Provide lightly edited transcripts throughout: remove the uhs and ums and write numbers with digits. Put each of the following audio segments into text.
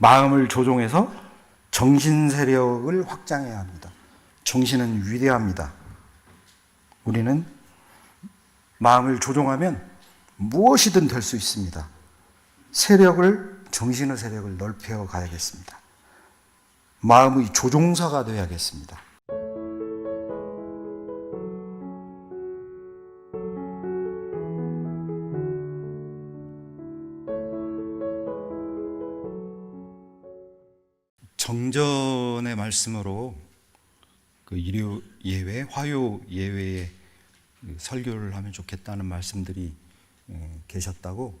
마음을 조종해서 정신 세력을 확장해야 합니다. 정신은 위대합니다. 우리는 마음을 조종하면 무엇이든 될 수 있습니다. 정신의 세력을 넓혀 가야겠습니다. 마음의 조종사가 되어야겠습니다. 정전의 말씀으로 그 일요 예외, 화요 예외에 설교를 하면 좋겠다는 말씀들이 계셨다고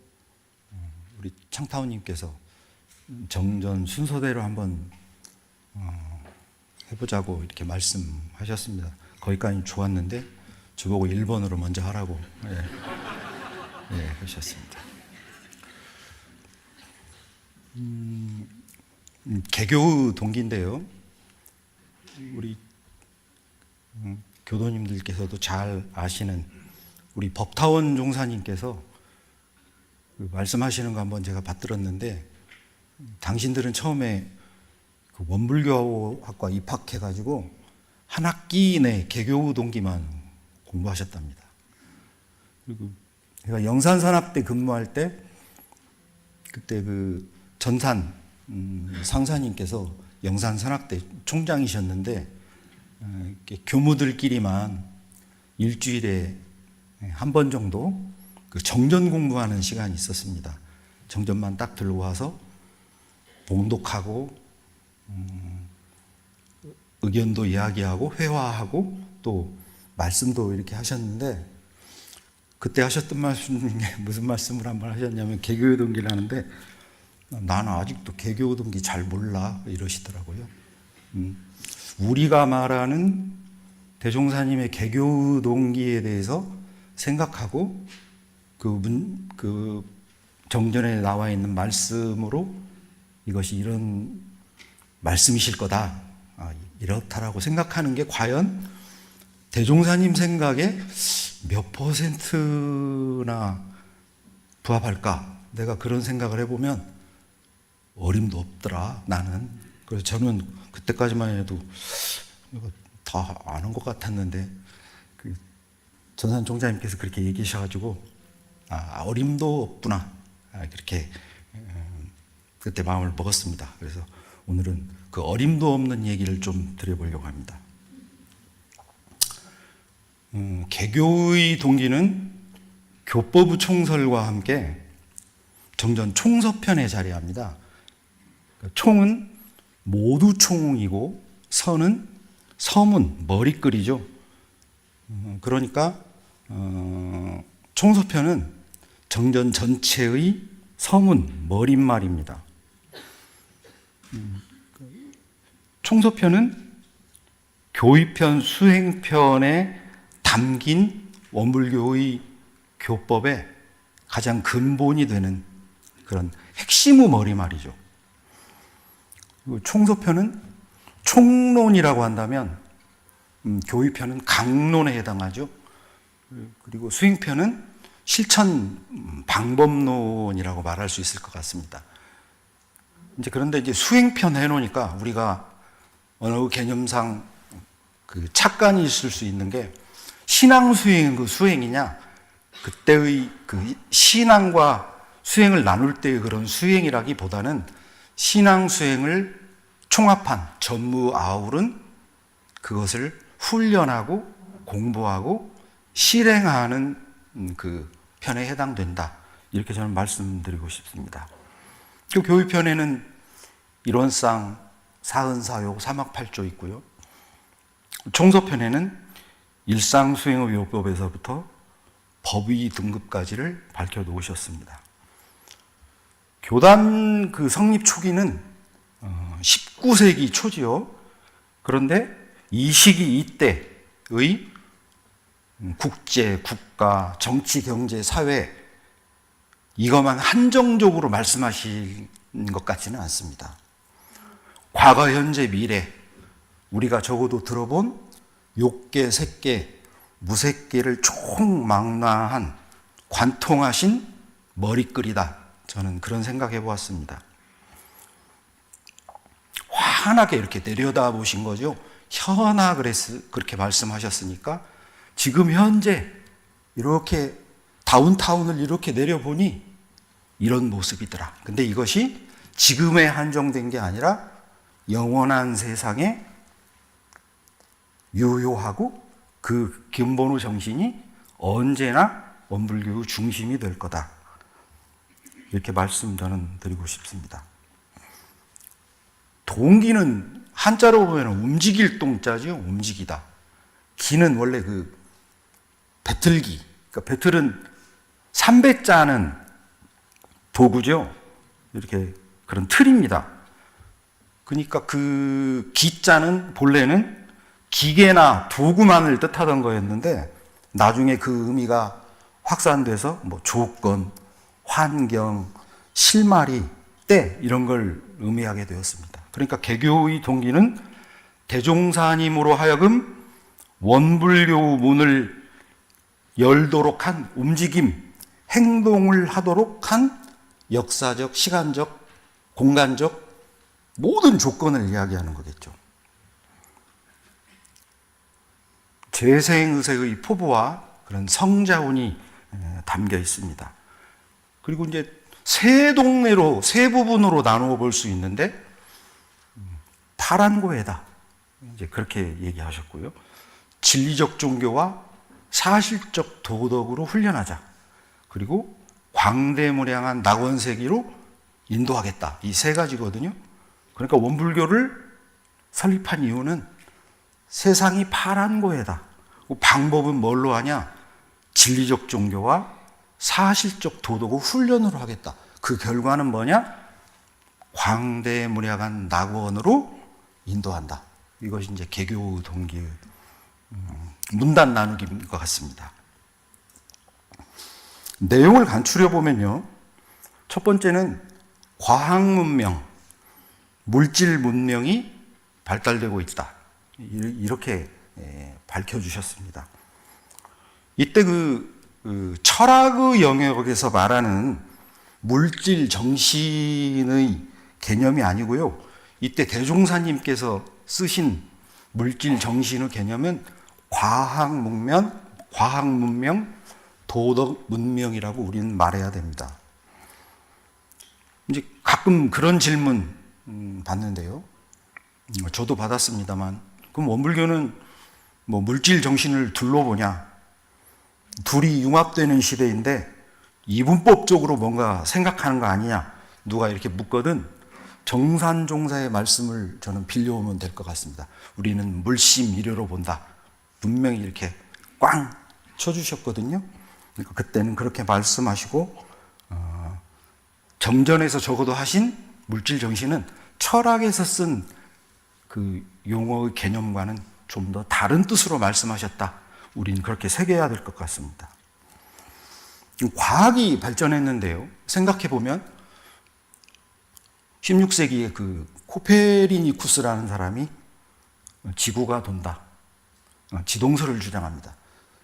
우리 창타원님께서 정전 순서대로 한번 해보자고 이렇게 말씀하셨습니다. 거기까지 좋았는데 저보고 1번으로 먼저 하라고 하셨습니다. 개교 동기인데요. 우리 교도님들께서도 잘 아시는 우리 법타원 종사님께서 말씀하시는 거 한번 제가 받들었는데, 당신들은 처음에 그 원불교학과 입학해가지고 한 학기 내 개교 동기만 공부하셨답니다. 그리고 제가 영산산악대 근무할 때 그때 그 전산 상사님께서 영산산악대 총장이셨는데 교무들끼리만 일주일에 한 번 정도 그 정전 공부하는 시간이 있었습니다. 정전만 딱 들고 와서 봉독하고 의견도 이야기하고 회화하고 또 말씀도 이렇게 하셨는데, 그때 하셨던 말씀 중에 무슨 말씀을 한번 하셨냐면 개교의 동기를 하는데, 나는 아직도 개교 동기 잘 몰라 이러시더라고요. 우리가 말하는 대종사님의 개교 동기에 대해서 생각하고 그 정전에 나와 있는 말씀으로 이것이 이런 말씀이실 거다, 이렇다라고 생각하는 게 과연 대종사님 생각에 몇 %나 부합할까? 내가 그런 생각을 해보면 어림도 없더라, 나는. 그래서 저는 그때까지만 해도 다 아는 것 같았는데, 그 전산 총장님께서 그렇게 얘기하셔가지고 어림도 없구나, 그렇게 그때 마음을 먹었습니다. 그래서 오늘은 그 어림도 없는 얘기를 좀 드려보려고 합니다. 개교의 동기는 교법의 총설과 함께 정전 총서편에 자리합니다. 총은 모두 총이고 서는 서문, 머리글이죠. 그러니까 총서편은 정전 전체의 서문, 머릿말입니다. 총서편은 교의편, 수행편에 담긴 원불교의 교법의 가장 근본이 되는 그런 핵심의 머리말이죠. 총서편은 총론이라고 한다면 교의편은 강론에 해당하죠. 그리고 수행편은 실천 방법론이라고 말할 수 있을 것 같습니다. 그런데 이제 수행편 해놓으니까 우리가 어느 개념상 그 착각이 있을 수 있는 게, 신앙 수행은 그 수행이냐, 그때의 그 신앙과 수행을 나눌 때의 그런 수행이라기보다는 신앙 수행을 총합한 전무 아울은 그것을 훈련하고 공부하고 실행하는 그 편에 해당된다, 이렇게 저는 말씀드리고 싶습니다. 그 교의편에는 이론상 사흔사욕 삼학팔조 있고요. 총서편에는 일상수행의 요법에서부터 법의 등급까지를 밝혀 놓으셨습니다. 교단 그 성립 초기는 19세기 초지요. 그런데 이 시기 이때의 국제, 국가, 정치, 경제, 사회, 이것만 한정적으로 말씀하신 것 같지는 않습니다. 과거, 현재, 미래, 우리가 적어도 들어본 욕계, 색계, 무색계를 총망라한 관통하신 머리글이다, 저는 그런 생각해 보았습니다. 환하게 이렇게 내려다 보신 거죠. 현아 그렇게 말씀하셨으니까 지금 현재 이렇게 다운타운을 이렇게 내려보니 이런 모습이더라. 근데 이것이 지금에 한정된 게 아니라 영원한 세상에 유효하고 그 근본의 정신이 언제나 원불교의 중심이 될 거다. 이렇게 말씀 저는 드리고 싶습니다. 동기는 한자로 보면 움직일 동자죠. 움직이다. 기는 원래 그 배틀기. 그러니까 배틀은 삼배자는 도구죠. 이렇게 그런 틀입니다. 그러니까 그 기자는 본래는 기계나 도구만을 뜻하던 거였는데 나중에 그 의미가 확산돼서 뭐 조건, 환경, 실마리, 때 이런 걸 의미하게 되었습니다. 그러니까 개교의 동기는 대종사님으로 하여금 원불교 문을 열도록 한 움직임, 행동을 하도록 한 역사적, 시간적, 공간적 모든 조건을 이야기하는 거겠죠. 재생의식의 포부와 그런 성자운이 담겨 있습니다. 그리고 이제 세 동네로, 세 부분으로 나누어 볼 수 있는데, 파란고해다. 이제 그렇게 얘기하셨고요. 진리적 종교와 사실적 도덕으로 훈련하자. 그리고 광대무량한 낙원세기로 인도하겠다. 이 세 가지거든요. 그러니까 원불교를 설립한 이유는 세상이 파란고해다. 방법은 뭘로 하냐? 진리적 종교와 사실적 도덕을 훈련으로 하겠다. 그 결과는 뭐냐? 광대무량한 낙원으로 인도한다. 이것이 이제 개교 동기의 문단 나누기인 것 같습니다. 내용을 간추려 보면요, 첫 번째는 과학 문명, 물질 문명이 발달되고 있다. 이렇게 밝혀주셨습니다. 이때 그 철학의 영역에서 말하는 물질 정신의 개념이 아니고요. 이때 대종사님께서 쓰신 물질 정신의 개념은 과학 문명, 도덕 문명이라고 우리는 말해야 됩니다. 이제 가끔 그런 질문 받는데요. 저도 받았습니다만, 그럼 원불교는 뭐 물질 정신을 둘러보냐? 둘이 융합되는 시대인데 이분법적으로 뭔가 생각하는 거 아니냐? 누가 이렇게 묻거든 정산종사의 말씀을 저는 빌려오면 될 것 같습니다. 우리는 물심 이래로 본다. 분명히 이렇게 꽝 쳐주셨거든요. 그러니까 그때는 그렇게 말씀하시고 정전에서 적어도 하신 물질 정신은 철학에서 쓴 그 용어의 개념과는 좀 더 다른 뜻으로 말씀하셨다. 우리는 그렇게 새겨야 될 것 같습니다. 과학이 발전했는데요. 생각해보면 16세기에 그 코페르니쿠스라는 사람이 지구가 돈다. 지동설을 주장합니다.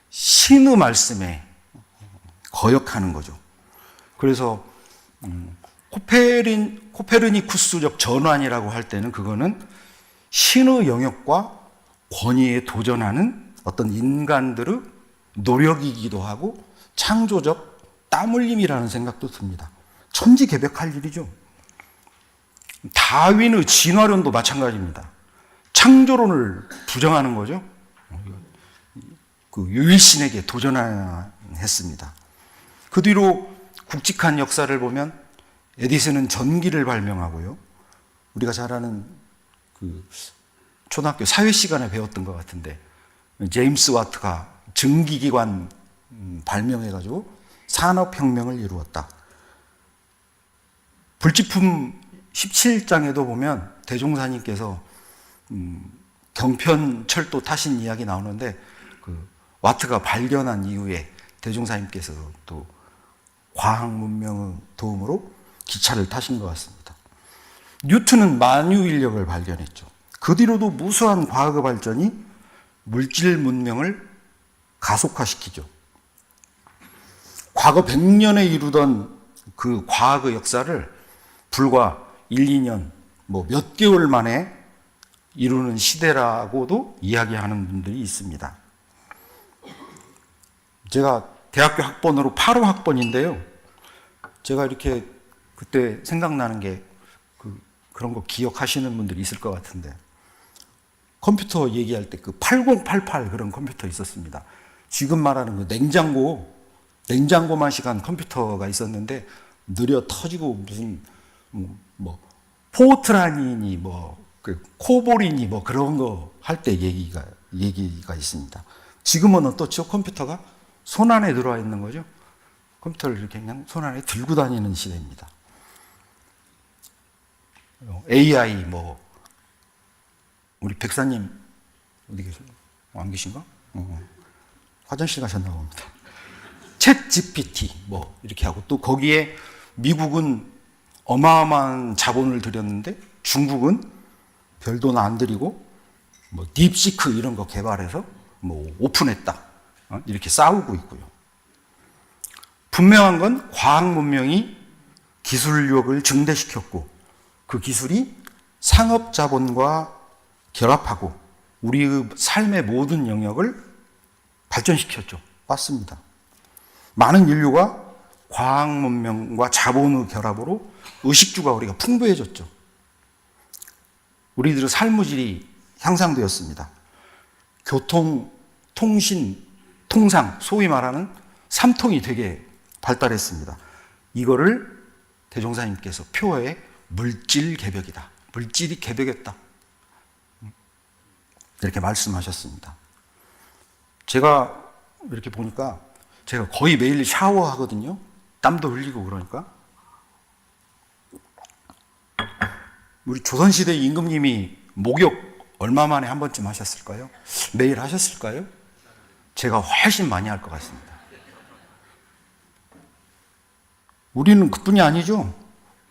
신의 말씀에 거역하는 거죠. 그래서 코페르니쿠스적 전환이라고 할 때는 그거는 신의 영역과 권위에 도전하는 어떤 인간들의 노력이기도 하고 창조적 땀 흘림이라는 생각도 듭니다. 천지개벽할 일이죠. 다윈의 진화론도 마찬가지입니다. 창조론을 부정하는 거죠. 그 유일신에게 도전했습니다. 그 뒤로 굵직한 역사를 보면 에디슨은 전기를 발명하고요. 우리가 잘 아는 그 초등학교 사회 시간에 배웠던 것 같은데 제임스 와트가 증기기관 발명해가지고 산업혁명을 이루었다. 불지품 17장에도 보면 대종사님께서 경편철도 타신 이야기 나오는데 그 와트가 발견한 이후에 대종사님께서 또 과학 문명의 도움으로 기차를 타신 것 같습니다. 뉴턴은 만유인력을 발견했죠. 그 뒤로도 무수한 과학의 발전이 물질 문명을 가속화시키죠. 과거 100년에 이루던 그 과학의 역사를 불과 1, 2년, 뭐 몇 개월 만에 이루는 시대라고도 이야기하는 분들이 있습니다. 제가 대학교 학번으로 8호 학번인데요. 제가 이렇게 그때 생각나는 게 그런 거 기억하시는 분들이 있을 것 같은데, 컴퓨터 얘기할 때 8088 그런 컴퓨터 있었습니다. 지금 말하는 냉장고만 시간 컴퓨터가 있었는데 느려 터지고 무슨 포트라닌이 코볼이니 그런 거 할 때 얘기가 있습니다. 지금은 어떻죠? 컴퓨터가 손 안에 들어와 있는 거죠. 컴퓨터를 이렇게 그냥 손 안에 들고 다니는 시대입니다. AI 우리 백사님 어디 계세요? 안 계신가? 화장실 가셨나 봅니다. 챗 GPT 이렇게 하고, 또 거기에 미국은 어마어마한 자본을 들였는데 중국은 별 돈 안 들이고 딥시크 이런 거 개발해서 오픈했다. 이렇게 싸우고 있고요. 분명한 건 과학 문명이 기술력을 증대시켰고, 그 기술이 상업 자본과 결합하고 우리의 삶의 모든 영역을 발전시켰죠. 맞습니다. 많은 인류가 과학 문명과 자본의 결합으로 의식주가 우리가 풍부해졌죠. 우리들의 삶의 질이 향상되었습니다. 교통, 통신, 통상, 소위 말하는 삼통이 되게 발달했습니다. 이거를 대종사님께서 표어에 물질 개벽이다. 물질이 개벽했다. 이렇게 말씀하셨습니다. 제가 이렇게 보니까 제가 거의 매일 샤워하거든요. 땀도 흘리고 그러니까. 우리 조선시대 임금님이 목욕 얼마 만에 한 번쯤 하셨을까요? 매일 하셨을까요? 제가 훨씬 많이 할 것 같습니다. 우리는 그뿐이 아니죠.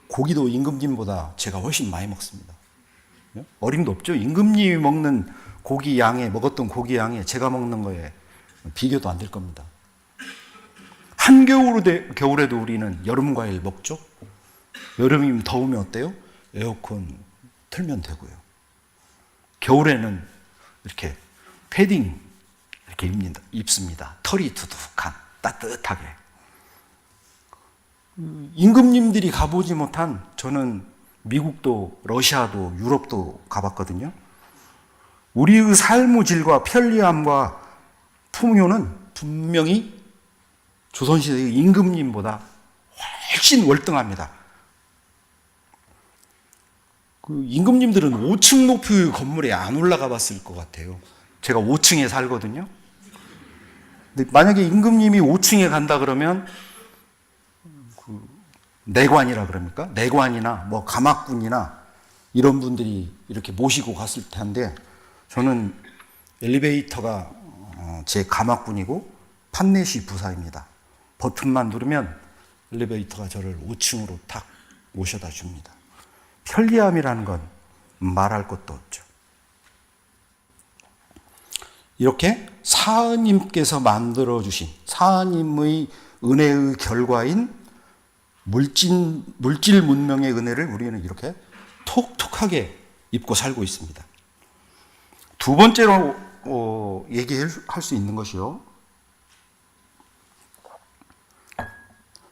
고기도 임금님보다 제가 훨씬 많이 먹습니다. 어림도 없죠. 임금님이 먹는 고기 양에, 먹었던 고기 양에 제가 먹는 거에 비교도 안 될 겁니다. 한겨울에도 우리는 여름 과일 먹죠. 여름이면 더우면 어때요? 에어컨 틀면 되고요. 겨울에는 이렇게 패딩 이렇게 입습니다. 털이 두둑한 따뜻하게. 임금님들이 가보지 못한, 저는 미국도 러시아도 유럽도 가봤거든요. 우리의 삶의 질과 편리함과 풍요는 분명히 조선시대의 임금님보다 훨씬 월등합니다. 임금님들은 5층 높이의 건물에 안 올라가 봤을 것 같아요. 제가 5층에 살거든요. 근데 만약에 임금님이 5층에 간다 그러면 내관이라 그럽니까? 내관이나 가막군이나 이런 분들이 이렇게 모시고 갔을 텐데, 저는 엘리베이터가 제 가막군이고 판넷이 부사입니다. 버튼만 누르면 엘리베이터가 저를 5층으로 탁 모셔다 줍니다. 편리함이라는 건 말할 것도 없죠. 이렇게 사하님께서 만들어주신, 사하님의 은혜의 결과인 물질 문명의 은혜를 우리는 이렇게 톡톡하게 입고 살고 있습니다. 두 번째로 얘기할 수 있는 것이요.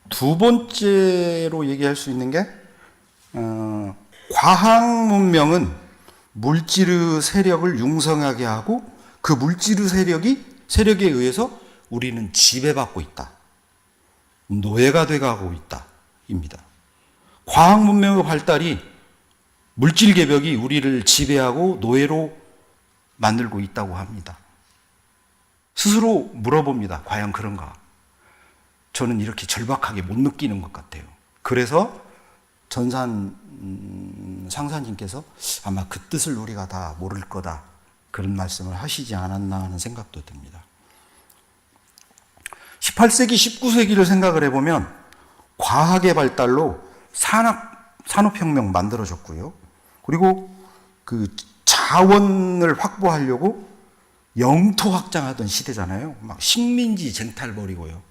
두 번째로 얘기할 수 있는 게, 과학 문명은 물질의 세력을 융성하게 하고 그 물질의 세력에 의해서 우리는 지배받고 있다. 노예가 돼가고 있다. 입니다. 과학 문명의 발달이 물질 개벽이 우리를 지배하고 노예로 만들고 있다고 합니다. 스스로 물어봅니다. 과연 그런가? 저는 이렇게 절박하게 못 느끼는 것 같아요. 그래서 전산 상사님께서 아마 그 뜻을 우리가 다 모를 거다, 그런 말씀을 하시지 않았나 하는 생각도 듭니다. 18세기, 19세기를 생각을 해보면 과학의 발달로 산업혁명 만들어졌고요. 그리고 그 자원을 확보하려고 영토 확장하던 시대잖아요. 막 식민지 쟁탈 벌이고요.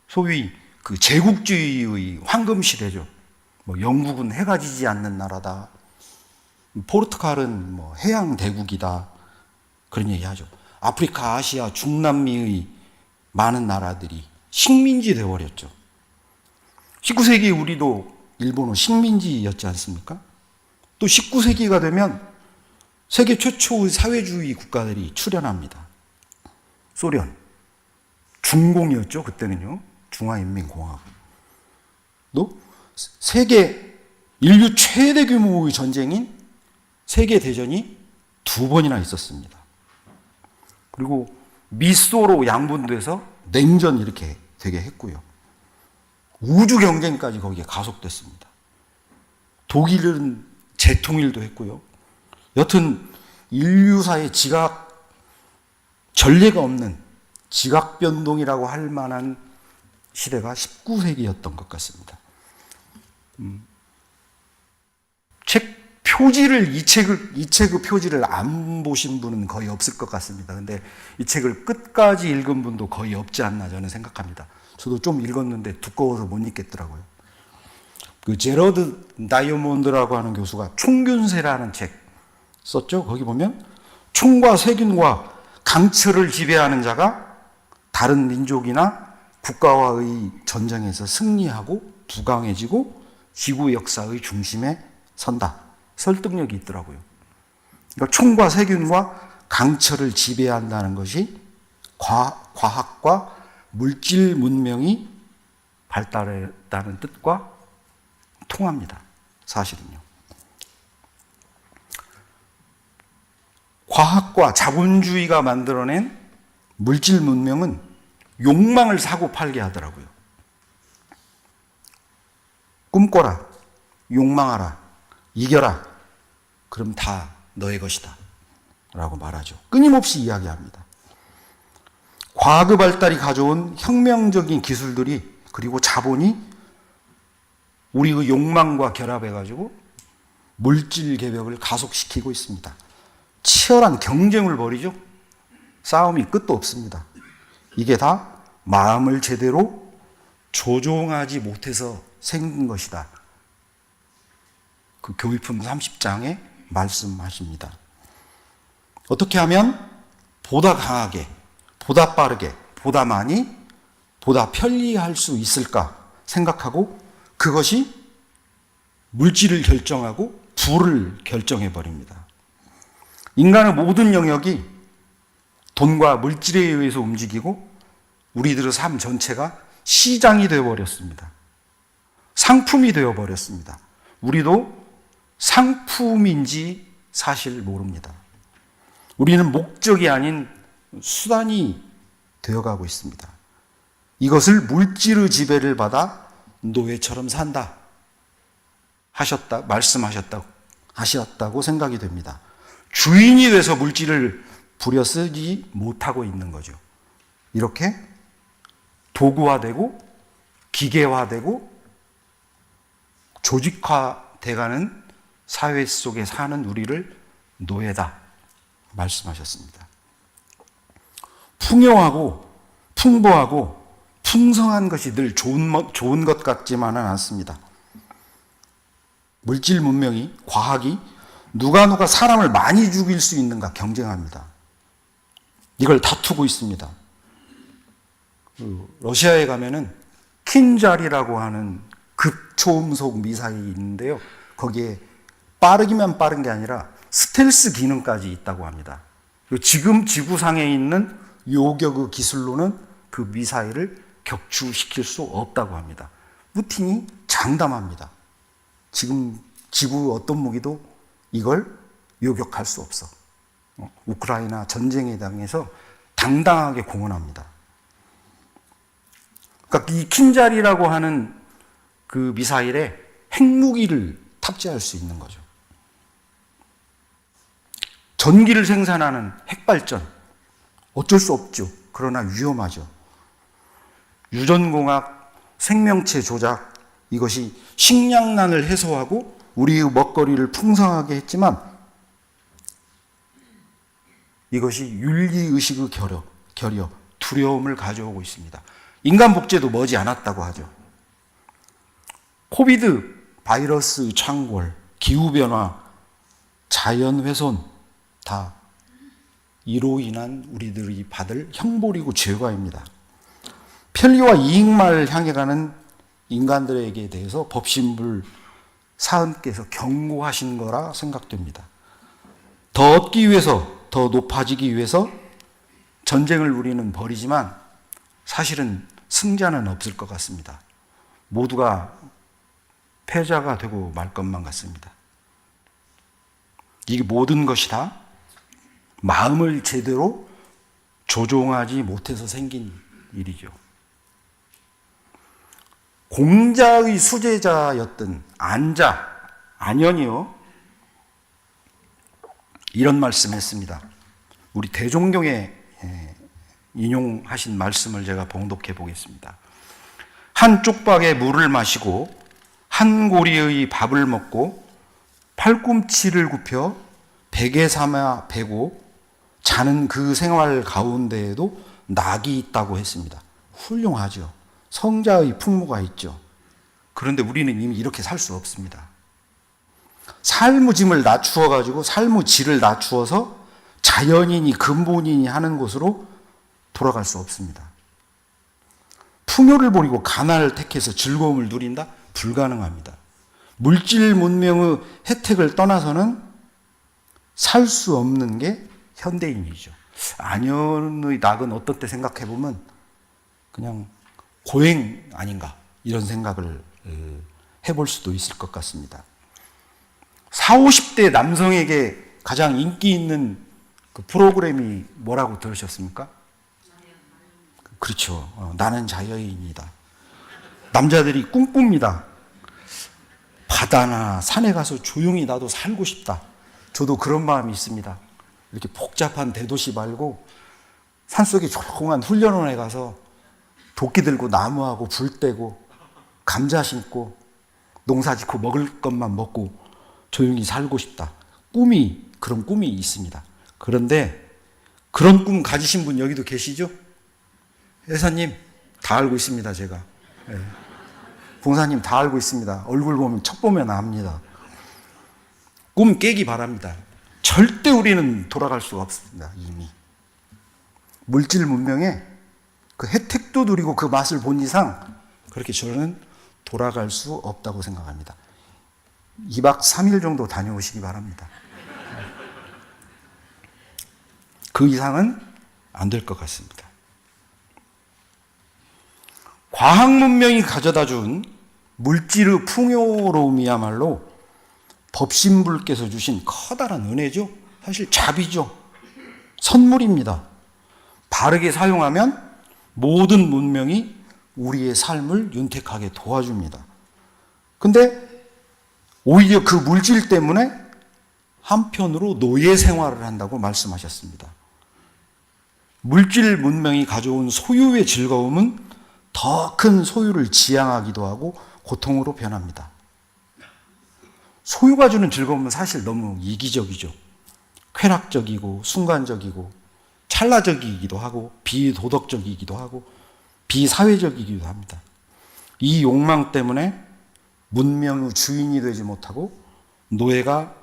소위 그 제국주의의 황금 시대죠. 영국은 해가 지지 않는 나라다. 포르투갈은 뭐 해양 대국이다. 그런 얘기 하죠. 아프리카, 아시아, 중남미의 많은 나라들이 식민지 되어버렸죠. 19세기 우리도 일본은 식민지였지 않습니까? 또 19세기가 되면 세계 최초의 사회주의 국가들이 출현합니다. 소련, 중공이었죠. 그때는요. 중화인민공화국. 또 세계 인류 최대 규모의 전쟁인 세계대전이 2번이나 있었습니다. 그리고 미소로 양분돼서 냉전 이렇게 되게 했고요. 우주 경쟁까지 거기에 가속됐습니다. 독일은 재통일도 했고요. 여튼 인류사의 전례가 없는 지각 변동이라고 할 만한 시대가 19세기였던 것 같습니다. 이 책의 표지를 안 보신 분은 거의 없을 것 같습니다. 근데 이 책을 끝까지 읽은 분도 거의 없지 않나 저는 생각합니다. 저도 좀 읽었는데 두꺼워서 못 읽겠더라고요. 그 제러드 다이아몬드라고 하는 교수가 총균세라는 책 썼죠. 거기 보면 총과 세균과 강철을 지배하는 자가 다른 민족이나 국가와의 전쟁에서 승리하고 부강해지고 지구 역사의 중심에 선다. 설득력이 있더라고요. 그러니까 총과 세균과 강철을 지배한다는 것이 과학과 물질 문명이 발달했다는 뜻과 통합니다. 사실은요. 과학과 자본주의가 만들어낸 물질 문명은 욕망을 사고 팔게 하더라고요. 꿈꿔라, 욕망하라, 이겨라, 그럼 다 너의 것이다 라고 말하죠. 끊임없이 이야기합니다. 과학의 발달이 가져온 혁명적인 기술들이 그리고 자본이 우리의 욕망과 결합해가지고 물질 개벽을 가속시키고 있습니다. 치열한 경쟁을 벌이죠. 싸움이 끝도 없습니다. 이게 다 마음을 제대로 조종하지 못해서 생긴 것이다. 그 교육품 30장에 말씀하십니다. 어떻게 하면 보다 강하게, 보다 빠르게, 보다 많이, 보다 편리할 수 있을까 생각하고 그것이 물질을 결정하고 부를 결정해 버립니다. 인간의 모든 영역이 돈과 물질에 의해서 움직이고 우리들의 삶 전체가 시장이 되어버렸습니다. 상품이 되어버렸습니다. 우리도 상품인지 사실 모릅니다. 우리는 목적이 아닌 수단이 되어가고 있습니다. 이것을 물질의 지배를 받아 노예처럼 산다 하셨다고 생각이 됩니다. 주인이 돼서 물질을 부려 쓰지 못하고 있는 거죠. 이렇게 도구화되고 기계화되고 조직화돼가는 사회 속에 사는 우리를 노예다 말씀하셨습니다. 풍요하고 풍부하고 풍성한 것이 늘 좋은 것 같지만은 않습니다. 물질 문명이, 과학이 누가 사람을 많이 죽일 수 있는가 경쟁합니다. 이걸 다투고 있습니다. 러시아에 가면은 킨잘이라고 하는 급초음속 미사일이 있는데요. 거기에 빠르기만 빠른 게 아니라 스텔스 기능까지 있다고 합니다. 지금 지구상에 있는 요격의 기술로는 그 미사일을 격추시킬 수 없다고 합니다. 푸틴이 장담합니다. 지금 지구 어떤 무기도 이걸 요격할 수 없어. 우크라이나 전쟁에 당해서 당당하게 공언합니다. 그러니까 이 킨잘이라고 하는 그 미사일에 핵무기를 탑재할 수 있는 거죠. 전기를 생산하는 핵발전, 어쩔 수 없죠. 그러나 위험하죠. 유전공학, 생명체 조작, 이것이 식량난을 해소하고 우리의 먹거리를 풍성하게 했지만 이것이 윤리의식의 결여, 두려움을 가져오고 있습니다. 인간 복제도 머지 않았다고 하죠. 코비드 바이러스 창궐, 기후변화, 자연훼손 다 이로 인한 우리들이 받을 형벌이고 죄과입니다. 편리와 이익만을 향해 가는 인간들에게 대해서 법신불 사은께서 경고하신 거라 생각됩니다. 더 얻기 위해서, 더 높아지기 위해서 전쟁을 우리는 벌이지만 사실은 승자는 없을 것 같습니다. 모두가 패자가 되고 말 것만 같습니다. 이게 모든 것이 다 마음을 제대로 조종하지 못해서 생긴 일이죠. 공자의 수제자였던 안현이요, 이런 말씀했습니다. 우리 대종경에 인용하신 말씀을 제가 봉독해 보겠습니다. 한 쪽박에 물을 마시고 한 고리의 밥을 먹고 팔꿈치를 굽혀 베개 삼아 베고 자는 그 생활 가운데에도 낙이 있다고 했습니다. 훌륭하죠. 성자의 풍모가 있죠. 그런데 우리는 이미 이렇게 살 수 없습니다. 삶의 짐을 낮추어 가지고 삶의 질을 낮추어서 자연인이 근본인이 하는 곳으로 돌아갈 수 없습니다. 풍요를 버리고 가난을 택해서 즐거움을 누린다? 불가능합니다. 물질 문명의 혜택을 떠나서는 살 수 없는 게 현대인이죠. 안현의 낙은 어떤 때 생각해 보면 그냥 고행 아닌가 이런 생각을 해볼 수도 있을 것 같습니다. 40, 50대 남성에게 가장 인기 있는 그 프로그램이 뭐라고 들으셨습니까? 그렇죠. 나는 자연인이다. 남자들이 꿈꿉니다. 바다나 산에 가서 조용히 나도 살고 싶다. 저도 그런 마음이 있습니다. 이렇게 복잡한 대도시 말고 산속에 조용한 훈련원에 가서 도끼 들고 나무하고 불 떼고 감자 심고 농사 짓고 먹을 것만 먹고 조용히 살고 싶다. 그런 꿈이 있습니다. 그런데 그런 꿈 가지신 분 여기도 계시죠? 회사님 다 알고 있습니다. 제가. 네. 봉사님 다 알고 있습니다. 얼굴 보면 척 보면 압니다. 꿈 깨기 바랍니다. 절대 우리는 돌아갈 수가 없습니다. 이미 물질 문명에 그 혜택도 누리고 그 맛을 본 이상 그렇게 저는 돌아갈 수 없다고 생각합니다. 2박 3일 정도 다녀오시기 바랍니다. 그 이상은 안 될 것 같습니다. 과학 문명이 가져다 준 물질의 풍요로움이야말로 법신불께서 주신 커다란 은혜죠. 사실 자비죠. 선물입니다. 바르게 사용하면 모든 문명이 우리의 삶을 윤택하게 도와줍니다. 근데 오히려 그 물질 때문에 한편으로 노예 생활을 한다고 말씀하셨습니다. 물질 문명이 가져온 소유의 즐거움은 더 큰 소유를 지향하기도 하고 고통으로 변합니다. 소유가 주는 즐거움은 사실 너무 이기적이죠. 쾌락적이고 순간적이고 찰나적이기도 하고 비도덕적이기도 하고 비사회적이기도 합니다. 이 욕망 때문에 문명의 주인이 되지 못하고 노예가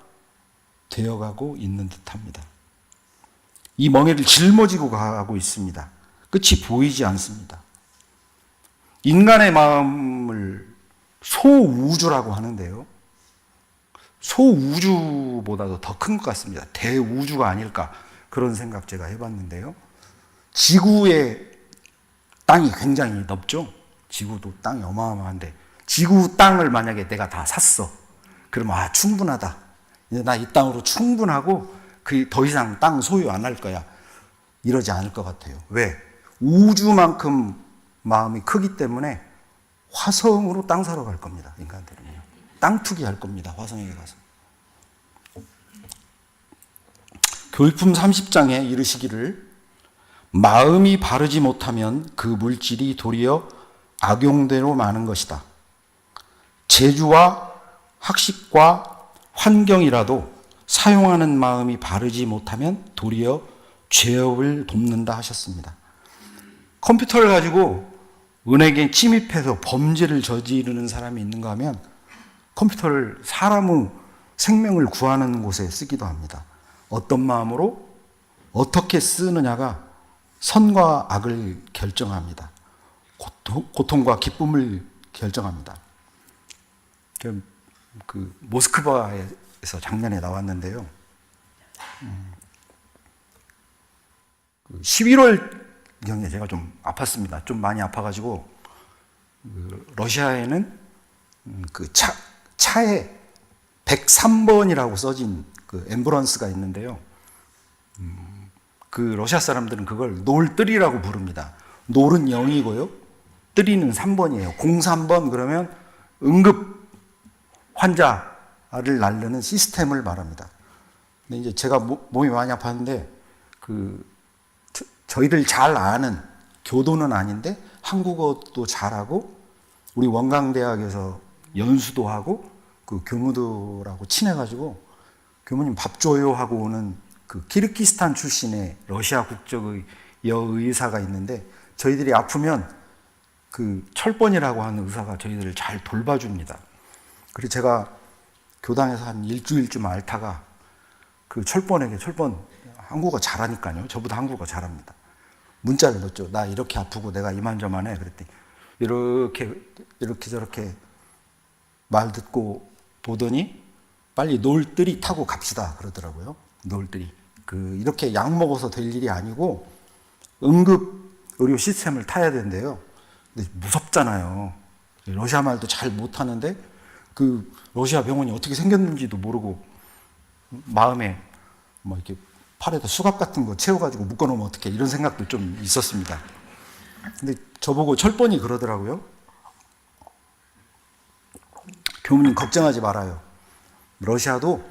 되어가고 있는 듯합니다. 이 멍에를 짊어지고 가고 있습니다. 끝이 보이지 않습니다. 인간의 마음을 소우주라고 하는데요. 소우주보다도 더 큰 것 같습니다. 대우주가 아닐까 그런 생각 제가 해봤는데요. 지구의 땅이 굉장히 넓죠. 지구도 땅이 어마어마한데 지구 땅을 만약에 내가 다 샀어. 그러면 충분하다. 이제 나 이 땅으로 충분하고 더 이상 땅 소유 안 할 거야. 이러지 않을 것 같아요. 왜? 우주만큼 마음이 크기 때문에 화성으로 땅 사러 갈 겁니다. 인간들은요. 땅 투기할 겁니다. 화성에 가서. 교육품 30장에 이르시기를 마음이 바르지 못하면 그 물질이 도리어 악용대로 마는 것이다. 재주와 학식과 환경이라도 사용하는 마음이 바르지 못하면 도리어 죄업을 돕는다 하셨습니다. 컴퓨터를 가지고 은행에 침입해서 범죄를 저지르는 사람이 있는가 하면 컴퓨터를 사람의 생명을 구하는 곳에 쓰기도 합니다. 어떤 마음으로 어떻게 쓰느냐가 선과 악을 결정합니다. 고통과 기쁨을 결정합니다. 그 모스크바에서 작년에 나왔는데요. 11월경에 제가 좀 아팠습니다. 좀 많이 아파가지고 러시아에는 그 차에 103번이라고 써진 그 앰뷸런스가 있는데요. 그 러시아 사람들은 그걸 놀뜨리라고 부릅니다. 놀은 0이고요. 뜨리는 3번이에요. 03번 그러면 응급 환자를 날르는 시스템을 말합니다. 근데 이제 제가 몸이 많이 아팠는데 저희들 잘 아는 교도는 아닌데 한국어도 잘하고 우리 원광대학에서 연수도 하고 그 교무들하고 친해가지고 교무님 밥 줘요 하고 오는 그 키르기스탄 출신의 러시아 국적의 여의사가 있는데 저희들이 아프면 그 철번이라고 하는 의사가 저희들을 잘 돌봐줍니다. 그리고 제가 교당에서 한 일주일쯤 앓다가 그 철번에게 한국어 잘하니까요. 저보다 한국어 잘합니다. 문자를 넣었죠. 나 이렇게 아프고 내가 이만저만해. 그랬더니 이렇게 저렇게 말 듣고 보더니 빨리 놀뜨리 타고 갑시다 그러더라고요. 놀뜨리. 이렇게 약 먹어서 될 일이 아니고 응급 의료 시스템을 타야 된대요. 근데 무섭잖아요. 러시아 말도 잘 못하는데 그 러시아 병원이 어떻게 생겼는지도 모르고 마음에 뭐 이렇게 팔에다 수갑 같은 거 채워가지고 묶어놓으면 어떡해 이런 생각도 좀 있었습니다. 근데 저보고 철번이 그러더라고요. 교무님 걱정하지 말아요. 러시아도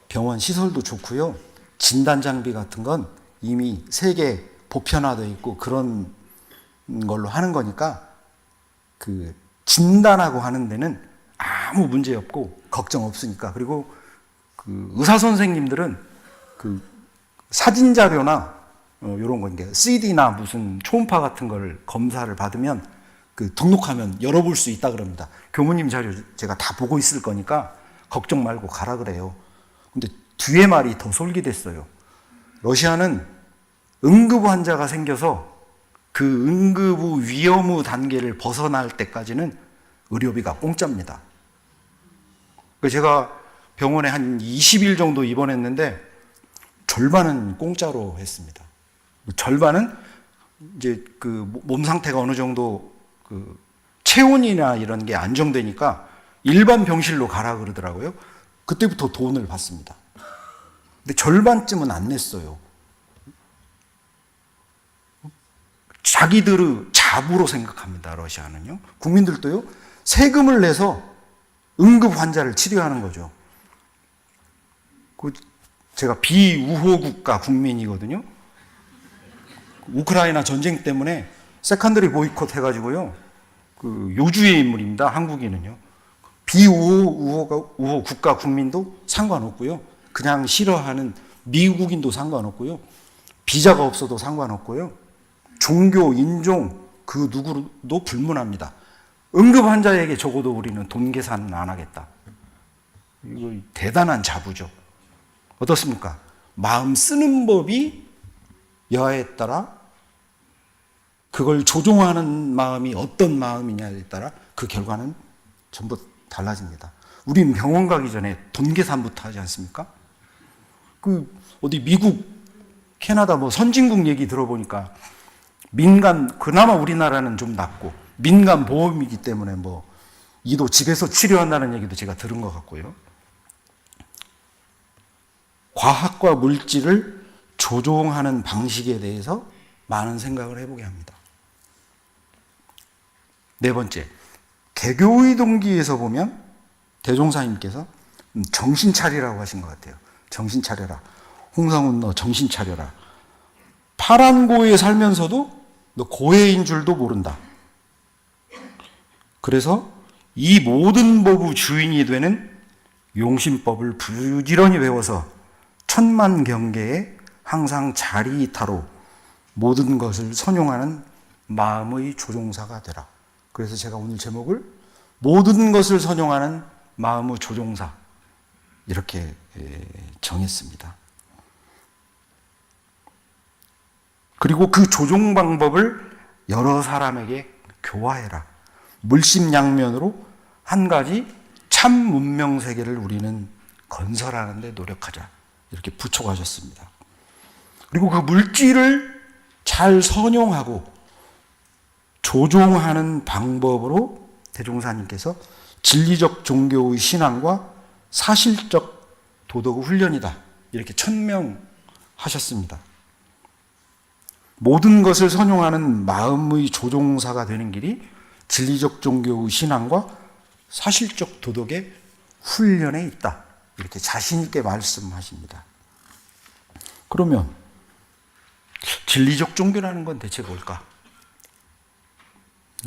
병원 시설도 좋고요. 진단 장비 같은 건 이미 세계 보편화되어 있고 그런 걸로 하는 거니까 그 진단하고 하는 데는 아무 문제 없고 걱정 없으니까. 그리고 그 의사 선생님들은 그 사진 자료나 이런 거 이제 CD나 무슨 초음파 같은 걸 검사를 받으면 그 등록하면 열어볼 수 있다 그럽니다. 교무님 자료 제가 다 보고 있을 거니까 걱정 말고 가라 그래요. 근데 뒤에 말이 더 솔깃했어요. 러시아는 응급 환자가 생겨서 그 응급 위험 단계를 벗어날 때까지는 의료비가 공짜입니다. 제가 병원에 한 20일 정도 입원했는데 절반은 공짜로 했습니다. 절반은 이제 그 몸 상태가 어느 정도 그 체온이나 이런 게 안정되니까 일반 병실로 가라 그러더라고요. 그때부터 돈을 받습니다. 근데 절반쯤은 안 냈어요. 자기들의 자부로 생각합니다. 러시아는요. 국민들도요. 세금을 내서 응급 환자를 치료하는 거죠. 제가 비우호 국가 국민이거든요. 우크라이나 전쟁 때문에 세컨더리 보이콧 해가지고요. 그 요주의 인물입니다. 한국인은요. 비우호 국가 국민도 상관없고요. 그냥 싫어하는 미국인도 상관없고요. 비자가 없어도 상관없고요. 종교, 인종 그 누구도 불문합니다. 응급 환자에게 적어도 우리는 돈 계산은 안 하겠다. 이거 대단한 자부죠. 어떻습니까? 마음 쓰는 법이 여하에 따라 그걸 조종하는 마음이 어떤 마음이냐에 따라 그 결과는 전부 달라집니다. 우린 병원 가기 전에 돈 계산부터 하지 않습니까? 어디 미국, 캐나다 뭐 선진국 얘기 들어보니까 민간, 그나마 우리나라는 좀 낫고 민간 보험이기 때문에 뭐 이도 집에서 치료한다는 얘기도 제가 들은 것 같고요. 과학과 물질을 조종하는 방식에 대해서 많은 생각을 해보게 합니다. 네 번째, 개교의 동기에서 보면 대종사님께서 정신 차리라고 하신 것 같아요. 정신 차려라. 홍성훈 너 정신 차려라. 파란 고에 살면서도 너 고해인 줄도 모른다. 그래서 이 모든 법의 주인이 되는 용신법을 부지런히 배워서 천만 경계에 항상 자리이타로 모든 것을 선용하는 마음의 조종사가 되라. 그래서 제가 오늘 제목을 모든 것을 선용하는 마음의 조종사 이렇게 정했습니다. 그리고 그 조종 방법을 여러 사람에게 교화해라. 물심양면으로 한 가지 참 문명 세계를 우리는 건설하는 데 노력하자. 이렇게 부촉하셨습니다. 그리고 그 물질을 잘 선용하고 조종하는 방법으로 대종사님께서 진리적 종교의 신앙과 사실적 도덕의 훈련이다. 이렇게 천명하셨습니다. 모든 것을 선용하는 마음의 조종사가 되는 길이 진리적 종교의 신앙과 사실적 도덕의 훈련에 있다. 이렇게 자신 있게 말씀하십니다. 그러면 진리적 종교라는 건 대체 뭘까?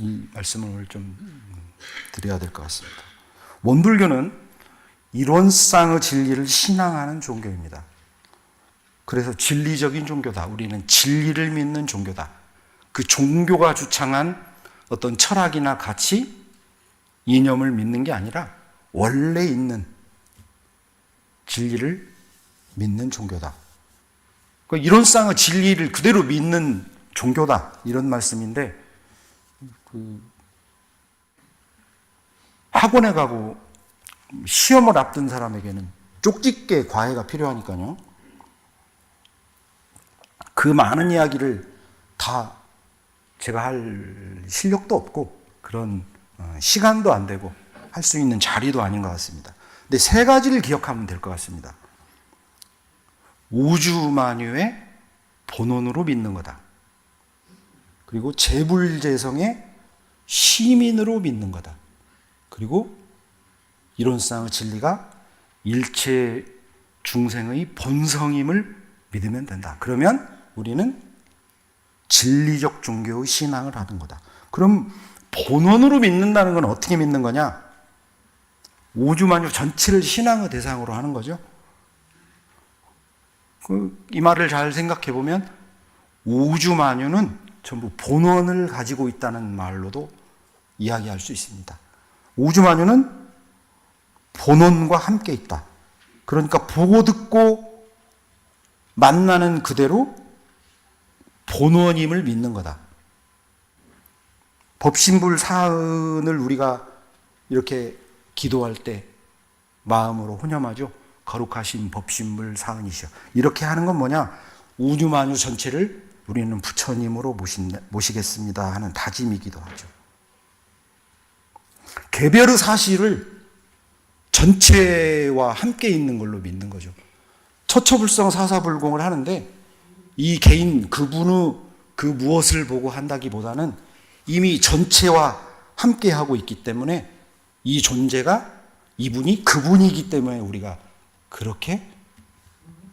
이 말씀을 오늘 좀 드려야 될 것 같습니다. 원불교는 이론상의 진리를 신앙하는 종교입니다. 그래서 진리적인 종교다. 우리는 진리를 믿는 종교다. 그 종교가 주창한 어떤 철학이나 가치, 이념을 믿는 게 아니라 원래 있는 진리를 믿는 종교다. 그러니까 이론상의 진리를 그대로 믿는 종교다. 이런 말씀인데, 학원에 가고 시험을 앞둔 사람에게는 쪽집게 과외가 필요하니까요. 그 많은 이야기를 다 제가 할 실력도 없고 그런 시간도 안 되고 할 수 있는 자리도 아닌 것 같습니다. 근데 세 가지를 기억하면 될 것 같습니다. 우주만유의 본원으로 믿는 거다. 그리고 재불재성의 시민으로 믿는 거다. 그리고 이론상의 진리가 일체 중생의 본성임을 믿으면 된다. 그러면 우리는 진리적 종교의 신앙을 하는 거다. 그럼 본원으로 믿는다는 건 어떻게 믿는 거냐? 우주만유 전체를 신앙의 대상으로 하는 거죠. 이 말을 잘 생각해 보면 우주만유는 전부 본원을 가지고 있다는 말로도 이야기할 수 있습니다. 우주만유는 본원과 함께 있다. 그러니까 보고 듣고 만나는 그대로 본원임을 믿는 거다. 법신불 사은을 우리가 이렇게 기도할 때 마음으로 혼념하죠. 거룩하신 법신불 사은이시여. 이렇게 하는 건 뭐냐? 우주만유 전체를 우리는 부처님으로 모시겠습니다 하는 다짐이기도 하죠. 개별의 사실을 전체와 함께 있는 걸로 믿는 거죠. 처처불성 사사불공을 하는데 이 개인 그분의 그 무엇을 보고 한다기보다는 이미 전체와 함께 하고 있기 때문에 이 존재가 이분이 그분이기 때문에 우리가 그렇게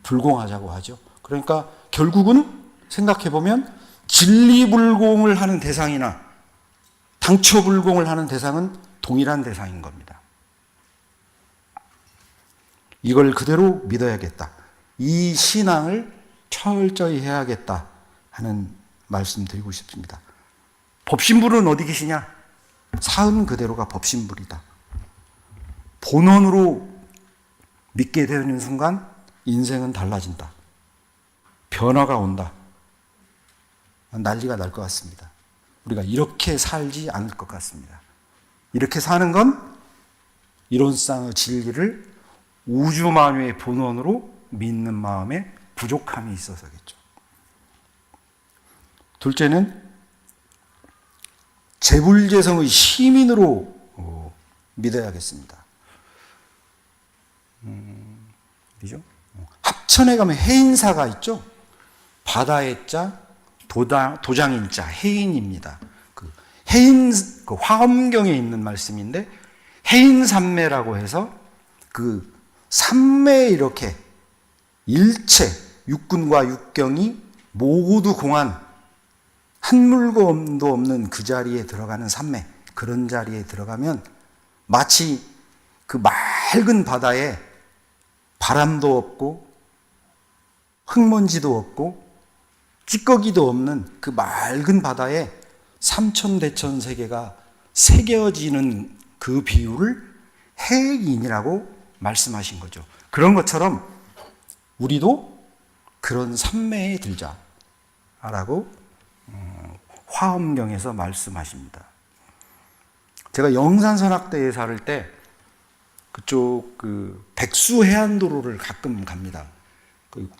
불공하자고 하죠. 그러니까 결국은 생각해보면 진리불공을 하는 대상이나 당처불공을 하는 대상은 동일한 대상인 겁니다. 이걸 그대로 믿어야겠다. 이 신앙을 철저히 해야겠다 하는 말씀 드리고 싶습니다. 법신불은 어디 계시냐? 사은 그대로가 법신불이다. 본원으로 믿게 되는 순간 인생은 달라진다. 변화가 온다. 난리가 날 것 같습니다. 우리가 이렇게 살지 않을 것 같습니다. 이렇게 사는 건 이론상의 진리를 우주만유의 본원으로 믿는 마음에 부족함이 있어서겠죠. 둘째는 재불재성의 시민으로 믿어야겠습니다. 어디죠? 합천에 가면 해인사가 있죠. 바다의 자, 도장인 자, 해인입니다. 그 해인, 그 화엄경에 있는 말씀인데 해인산매라고 해서 그 산매에 이렇게 일체 육군과 육경이 모두 공한 한 물건도 없는 그 자리에 들어가는 산매, 그런 자리에 들어가면 마치 그 맑은 바다에 바람도 없고 흙먼지도 없고 찌꺼기도 없는 그 맑은 바다에 삼천대천 세계가 새겨지는 그 비유를 해인이라고 말씀하신 거죠. 그런 것처럼 우리도 그런 산매에 들자라고 화엄경에서 말씀하십니다. 제가 영산선악대에 살을 때 그쪽 백수 해안도로를 가끔 갑니다.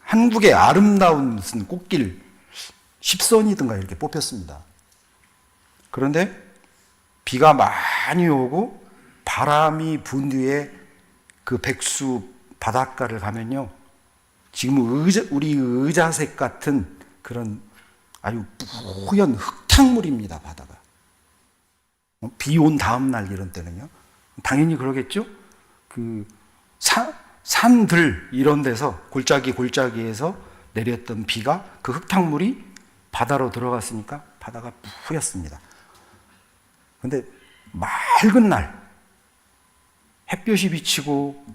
한국의 아름다운 무슨 꽃길 10선이든가 이렇게 뽑혔습니다. 그런데 비가 많이 오고 바람이 분 뒤에 그 백수 바닷가를 가면요, 지금 우리 의자색 같은 그런 아주 뿌연 흙탕물입니다, 바다가. 비 온 다음 날 이런 때는요. 당연히 그러겠죠? 산들 이런 데서 골짜기에서 내렸던 비가 그 흙탕물이 바다로 들어갔으니까 바다가 뿌였습니다. 근데 맑은 날, 햇볕이 비치고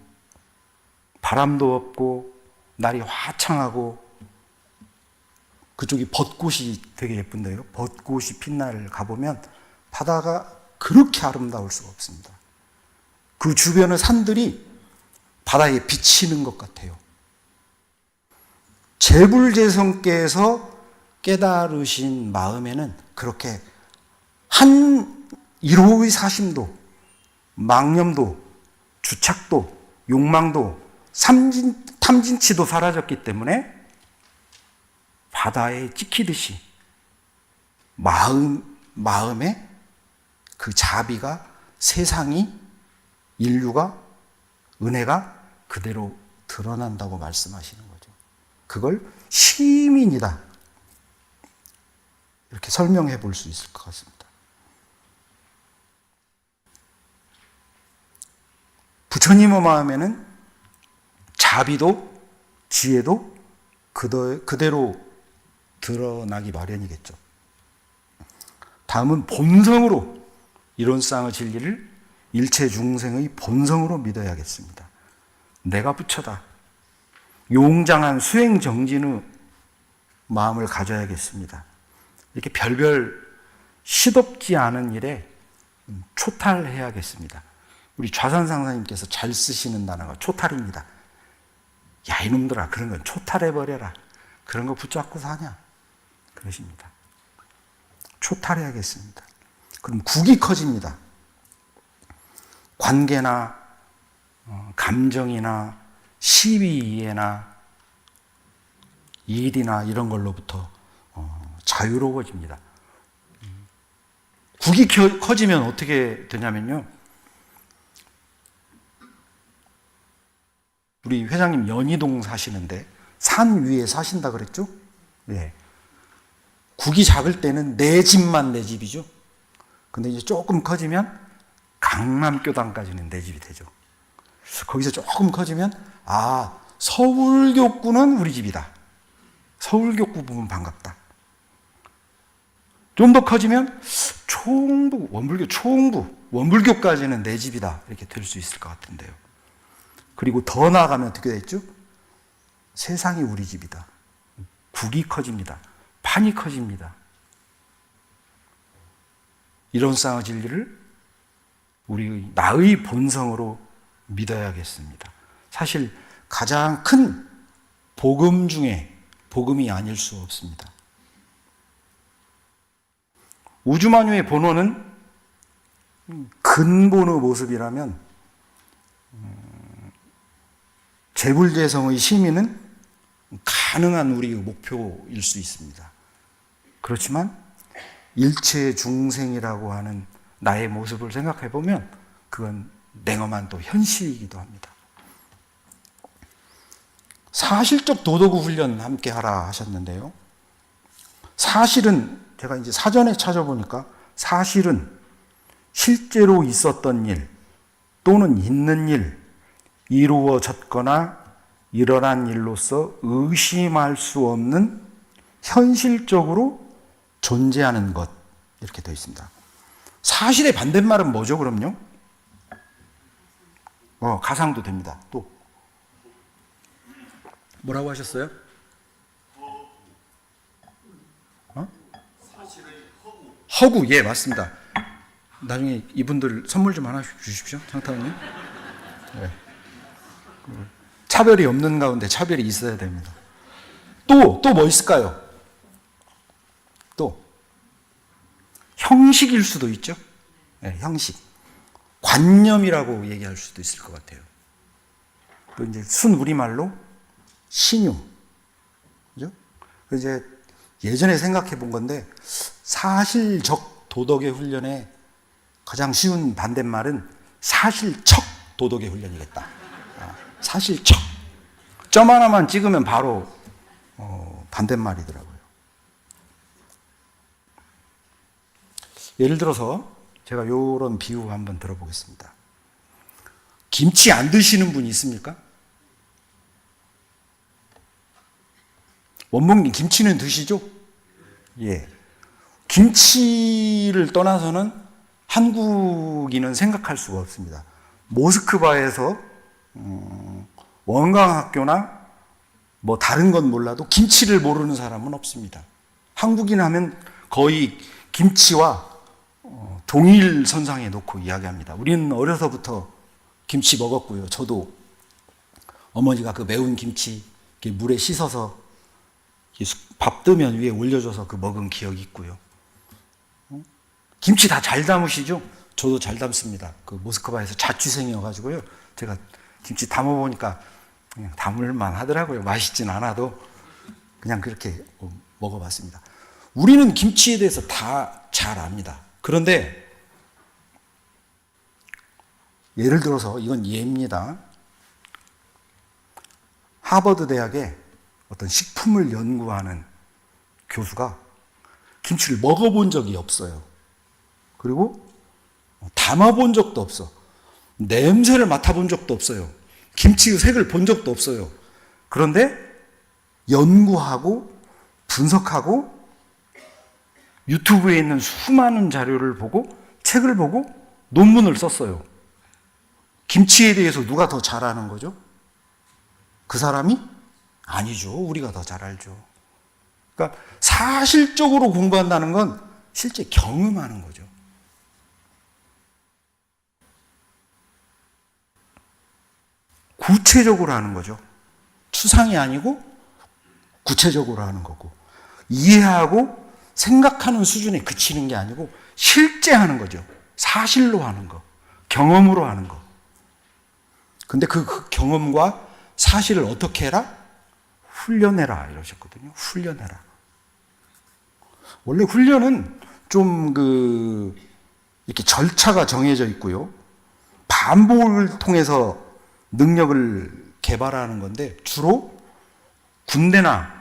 바람도 없고 날이 화창하고 그쪽이 벚꽃이 되게 예쁜데요. 벚꽃이 핀 날 가보면 바다가 그렇게 아름다울 수가 없습니다. 그 주변의 산들이 바다에 비치는 것 같아요. 제불제성께서 깨달으신 마음에는 그렇게 한 1호의 사심도, 망념도, 주착도, 욕망도, 탐진치도 사라졌기 때문에 바다에 찍히듯이 마음에 그 자비가, 세상이, 인류가, 은혜가 그대로 드러난다고 말씀하시는 거죠. 그걸 시민이다, 이렇게 설명해 볼 수 있을 것 같습니다. 부처님의 마음에는 자비도 지혜도 그대로 드러나기 마련이겠죠. 다음은 본성으로 이론상의 진리를 일체 중생의 본성으로 믿어야겠습니다. 내가 부처다. 용장한 수행정진의 마음을 가져야겠습니다. 이렇게 별별 시덥지 않은 일에 초탈해야겠습니다. 우리 좌선상사님께서 잘 쓰시는 단어가 초탈입니다. 야, 이놈들아, 그런 건 초탈해버려라. 그런 거 붙잡고 사냐? 그러십니다. 초탈해야겠습니다. 그럼 국이 커집니다. 관계나 감정이나 시비이해나 일이나 이런 걸로부터 자유로워집니다. 국이 커지면 어떻게 되냐면요, 우리 회장님 연희동 사시는데 산 위에 사신다 그랬죠? 네. 국이 작을 때는 내 집만 내 집이죠. 근데 이제 조금 커지면 강남교당까지는 내 집이 되죠. 거기서 조금 커지면 서울교구는 우리 집이다. 서울교구 부분 반갑다. 좀 더 커지면 총부, 원불교 총부, 원불교까지는 내 집이다. 이렇게 될 수 있을 것 같은데요. 그리고 더 나아가면 어떻게 됐죠? 세상이 우리 집이다. 국이 커집니다. 판이 커집니다. 이런 쌍의 진리를 우리 나의 본성으로 믿어야겠습니다. 사실 가장 큰 복음 중에 복음이 아닐 수 없습니다. 우주만유의 본원은 근본의 모습이라면 재불제성의 시민은 가능한 우리의 목표일 수 있습니다. 그렇지만 일체 중생이라고 하는 나의 모습을 생각해 보면 그건 냉엄한 또 현실이기도 합니다. 사실적 도덕의 훈련 함께 하라 하셨는데요. 사실은 제가 이제 사전에 찾아보니까 사실은 실제로 있었던 일 또는 있는 일, 이루어졌거나 일어난 일로서 의심할 수 없는 현실적으로 존재하는 것, 이렇게 되어 있습니다. 사실의 반대말은 뭐죠, 그럼요? 가상도 됩니다. 또 뭐라고 하셨어요? 허구, 예, 맞습니다. 나중에 이분들 선물 좀 하나 주십시오, 장타원님. 네. 차별이 없는 가운데 차별이 있어야 됩니다. 또 뭐 있을까요? 또 형식일 수도 있죠. 네, 형식. 관념이라고 얘기할 수도 있을 것 같아요. 또 이제 순 우리말로 신용. 그죠? 이제 예전에 생각해 본 건데, 사실적 도덕의 훈련에 가장 쉬운 반대말은 사실척 도덕의 훈련이겠다. 사실척. 점 하나만 찍으면 바로 반대말이더라고요. 예를 들어서 제가 이런 비유 한번 들어보겠습니다. 김치 안 드시는 분 있습니까? 원봉님 김치는 드시죠? 예. 김치를 떠나서는 한국인은 생각할 수가 없습니다. 모스크바에서 원광학교나 뭐 다른 건 몰라도 김치를 모르는 사람은 없습니다. 한국인 하면 거의 김치와 동일 선상에 놓고 이야기합니다. 우리는 어려서부터 김치 먹었고요. 저도 어머니가 그 매운 김치 물에 씻어서 밥 뜨면 위에 올려줘서 그 먹은 기억이 있고요. 김치 다 잘 담으시죠? 저도 잘 담습니다. 그 모스크바에서 자취생이어가지고요. 제가 김치 담아보니까 그냥 담을만 하더라고요. 맛있진 않아도 그냥 그렇게 먹어봤습니다. 우리는 김치에 대해서 다 잘 압니다. 그런데 예를 들어서 이건 예입니다. 하버드 대학의 어떤 식품을 연구하는 교수가 김치를 먹어본 적이 없어요. 그리고 담아본 적도 없어. 냄새를 맡아본 적도 없어요. 김치의 색을 본 적도 없어요. 그런데 연구하고 분석하고 유튜브에 있는 수많은 자료를 보고 책을 보고 논문을 썼어요. 김치에 대해서 누가 더 잘 아는 거죠? 그 사람이? 아니죠. 우리가 더 잘 알죠. 그러니까 사실적으로 공부한다는 건 실제 경험하는 거죠. 구체적으로 하는 거죠. 추상이 아니고 구체적으로 하는 거고, 이해하고 생각하는 수준에 그치는 게 아니고 실제 하는 거죠. 사실로 하는 거, 경험으로 하는 거. 근데 그 경험과 사실을 어떻게 해라? 훈련해라 이러셨거든요. 훈련해라. 원래 훈련은 좀 이렇게 절차가 정해져 있고요. 반복을 통해서 능력을 개발하는 건데 주로 군대나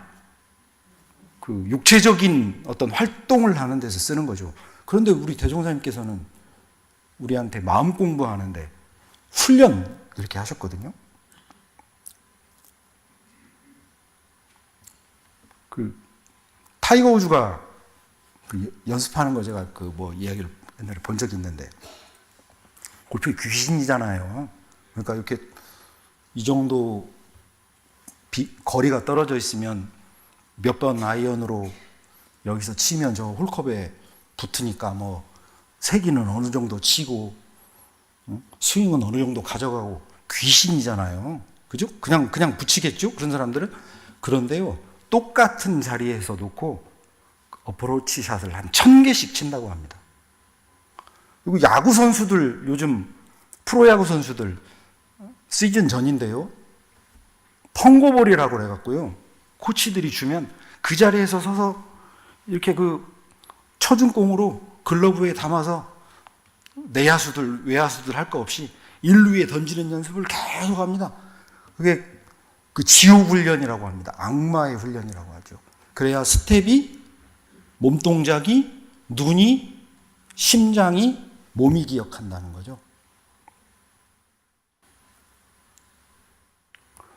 육체적인 어떤 활동을 하는 데서 쓰는 거죠. 그런데 우리 대종사님께서는 우리한테 마음 공부하는데 훈련 이렇게 하셨거든요. 타이거 우즈가 연습하는 거 제가 이야기를 옛날에 본 적이 있는데, 골프 귀신이잖아요. 그러니까 이렇게 이 정도 거리가 떨어져 있으면 몇 번 아이언으로 여기서 치면 저 홀컵에 붙으니까 세기는 어느 정도 치고 스윙은 어느 정도 가져가고 귀신이잖아요. 그죠? 그냥 붙이겠죠? 그런 사람들은. 그런데요, 똑같은 자리에서 놓고 어프로치 샷을 한 1000개씩 친다고 합니다. 그리고 야구 선수들, 요즘 프로야구 선수들 시즌 전인데요, 펑고볼이라고 그래갖고요, 코치들이 주면 그 자리에서 서서 이렇게 쳐준 공으로 글러브에 담아서 내야수들, 외야수들 할 거 없이 1루에 던지는 연습을 계속 합니다. 그게 지옥 훈련이라고 합니다. 악마의 훈련이라고 하죠. 그래야 스텝이, 몸동작이, 눈이, 심장이, 몸이 기억한다는 거죠.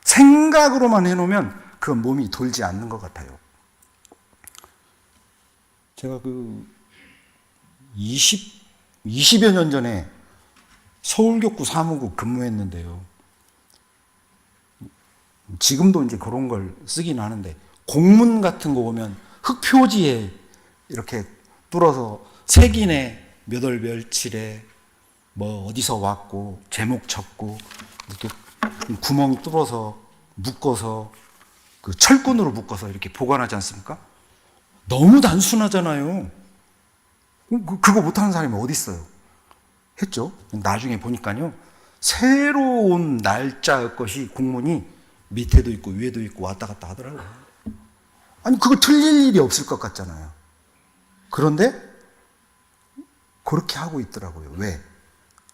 생각으로만 해놓으면 그 몸이 돌지 않는 것 같아요. 제가 20여 년 전에 서울교구 사무국 근무했는데요. 지금도 이제 그런 걸 쓰긴 하는데, 공문 같은 거 보면 흑표지에 이렇게 뚫어서 색인에 몇 월 며칠에 어디서 왔고 제목 적고 이렇게 구멍 뚫어서 묶어서 그 철근으로 묶어서 이렇게 보관하지 않습니까? 너무 단순하잖아요. 그거 못하는 사람이 어디 있어요? 했죠. 나중에 보니까요, 새로운 날짜 것이 공문이 밑에도 있고 위에도 있고 왔다 갔다 하더라고요. 아니, 그거 틀릴 일이 없을 것 같잖아요. 그런데 그렇게 하고 있더라고요. 왜?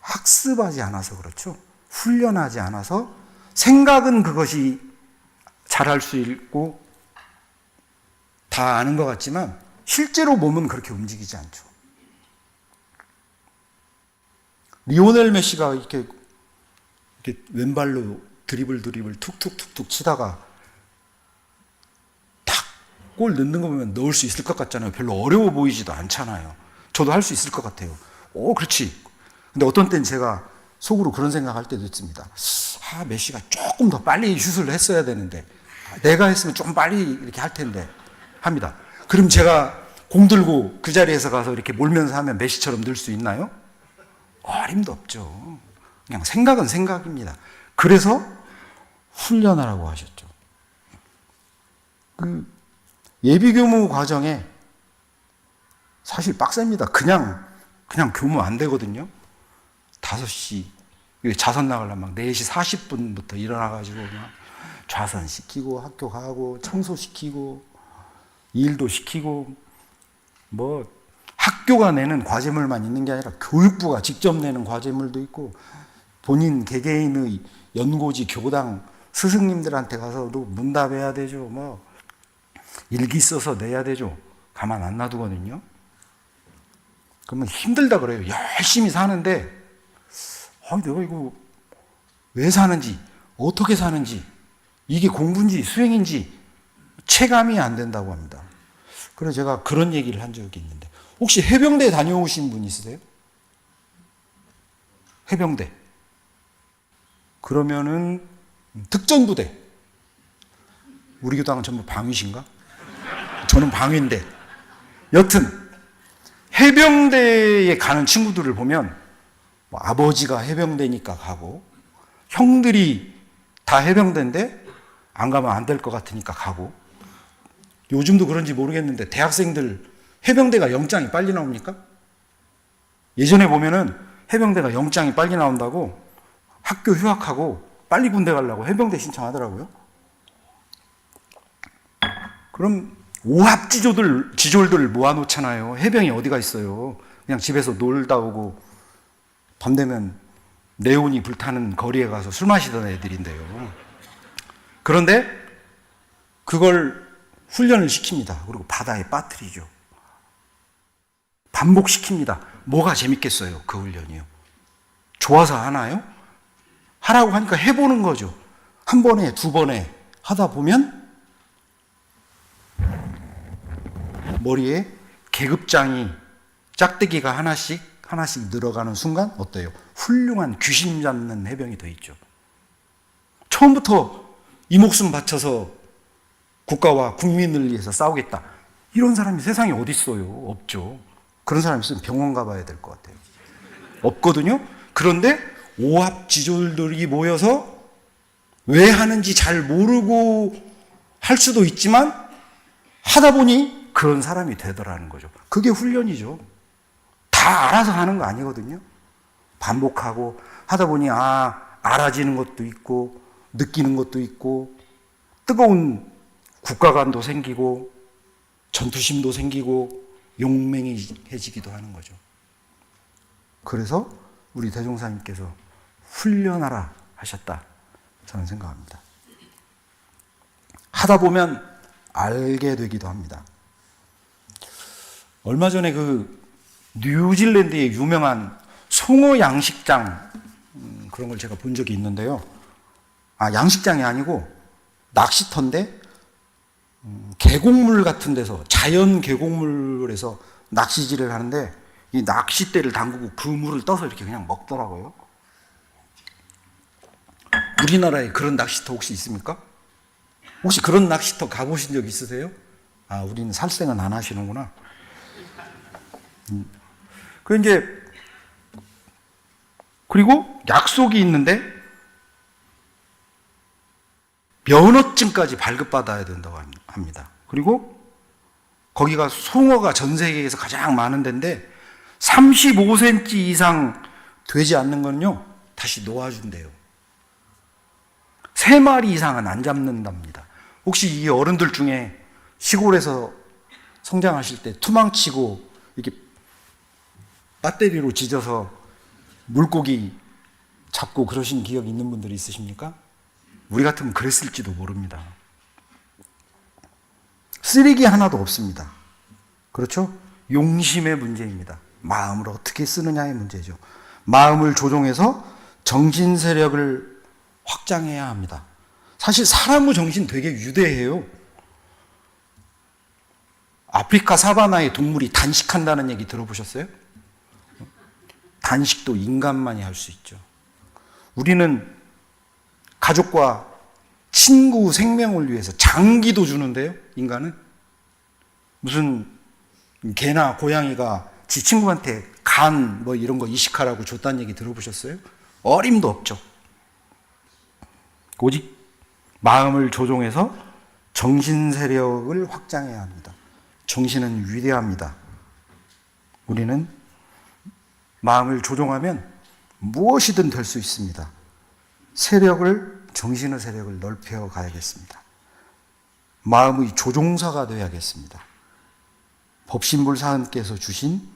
학습하지 않아서 그렇죠. 훈련하지 않아서 생각은 그것이 잘할 수 있고 다 아는 것 같지만 실제로 몸은 그렇게 움직이지 않죠. 리오넬 메시가 이렇게 왼발로 드리블 툭툭툭툭 치다가 탁 골 넣는 거 보면 넣을 수 있을 것 같잖아요. 별로 어려워 보이지도 않잖아요. 저도 할 수 있을 것 같아요. 그렇지. 근데 어떤 때는 제가 속으로 그런 생각할 때도 있습니다. 메시가 조금 더 빨리 슛을 했어야 되는데, 내가 했으면 좀 빨리 이렇게 할 텐데 합니다. 그럼 제가 공 들고 그 자리에서 가서 이렇게 몰면서 하면 메시처럼 늘 수 있나요? 어림도 없죠. 그냥 생각은 생각입니다. 그래서 훈련하라고 하셨죠. 그 예비교무 과정에 사실 빡셉니다. 그냥 교무 안 되거든요. 5시 자선 나가려면 막 4시 40분부터 일어나가지고 막 좌선 시키고 학교 가고 청소시키고 일도 시키고, 뭐 학교가 내는 과제물만 있는 게 아니라 교육부가 직접 내는 과제물도 있고, 본인 개개인의 연고지 교당 스승님들한테 가서도 문답해야 되죠. 뭐 일기 써서 내야 되죠. 가만 안 놔두거든요. 그러면 힘들다 그래요. 열심히 사는데 내가 이거 왜 사는지, 어떻게 사는지, 이게 공부인지 수행인지 체감이 안 된다고 합니다. 그래서 제가 그런 얘기를 한 적이 있는데, 혹시 해병대 다녀오신 분 있으세요? 해병대. 그러면은 특전부대. 우리 교당은 전부 방위신가? 저는 방위인데, 여튼 해병대에 가는 친구들을 보면 뭐 아버지가 해병대니까 가고, 형들이 다 해병대인데 안 가면 안 될 것 같으니까 가고, 요즘도 그런지 모르겠는데 대학생들 해병대가 영장이 빨리 나옵니까? 예전에 보면은 해병대가 영장이 빨리 나온다고 학교 휴학하고 빨리 군대 가려고 해병대 신청하더라고요. 그럼 지졸들 모아놓잖아요. 해병이 어디가 있어요. 그냥 집에서 놀다 오고 밤 되면 네온이 불타는 거리에 가서 술 마시던 애들인데요. 그런데 그걸 훈련을 시킵니다. 그리고 바다에 빠뜨리죠. 반복시킵니다. 뭐가 재밌겠어요, 그 훈련이요. 좋아서 하나요? 하라고 하니까 해보는 거죠. 한 번에, 두 번에 하다 보면 머리에 계급장이, 짝대기가 하나씩 늘어가는 순간 어때요? 훌륭한 귀신 잡는 해병이 돼 있죠. 처음부터 이 목숨 바쳐서 국가와 국민을 위해서 싸우겠다, 이런 사람이 세상에 어디 있어요? 없죠. 그런 사람 있으면 병원 가봐야 될 것 같아요. 없거든요. 그런데 오합지졸들이 모여서 왜 하는지 잘 모르고 할 수도 있지만 하다 보니 그런 사람이 되더라는 거죠. 그게 훈련이죠. 다 알아서 하는 거 아니거든요. 반복하고 하다 보니 알아지는 것도 있고 느끼는 것도 있고 뜨거운 국가관도 생기고 전투심도 생기고 용맹해지기도 하는 거죠. 그래서 우리 대종사님께서 훈련하라 하셨다, 저는 생각합니다. 하다 보면 알게 되기도 합니다. 얼마 전에 그 뉴질랜드의 유명한 송어 양식장, 그런 걸 제가 본 적이 있는데요. 양식장이 아니고 낚시터인데 계곡물 같은 데서, 자연 계곡물에서 낚시질을 하는데 이 낚싯대를 담그고 그 물을 떠서 이렇게 그냥 먹더라고요. 우리나라에 그런 낚시터 혹시 있습니까? 혹시 그런 낚시터 가보신 적 있으세요? 우리는 살생은 안 하시는구나. 그리고 약속이 있는데 면허증까지 발급받아야 된다고 합니다. 그리고 거기가 송어가 전 세계에서 가장 많은 데인데 35cm 이상 되지 않는 건요 다시 놓아준대요. 3마리 이상은 안 잡는답니다. 혹시 이 어른들 중에 시골에서 성장하실 때 투망치고 이렇게 배터리로 지져서 물고기 잡고 그러신 기억 있는 분들이 있으십니까? 우리 같으면 그랬을지도 모릅니다. 쓰레기 하나도 없습니다. 그렇죠? 용심의 문제입니다. 마음을 어떻게 쓰느냐의 문제죠. 마음을 조종해서 정신 세력을 확장해야 합니다. 사실 사람의 정신 되게 유대해요. 아프리카 사바나의 동물이 단식한다는 얘기 들어보셨어요? 단식도 인간만이 할 수 있죠. 우리는 가족과 친구 생명을 위해서 장기도 주는데요, 인간은? 무슨 개나 고양이가 지 친구한테 간 뭐 이런 거 이식하라고 줬다는 얘기 들어보셨어요? 어림도 없죠. 오직 마음을 조종해서 정신 세력을 확장해야 합니다. 정신은 위대합니다. 우리는 마음을 조종하면 무엇이든 될 수 있습니다. 정신의 세력을 넓혀 가야겠습니다. 마음의 조종사가 되어야겠습니다. 법신불사님께서 주신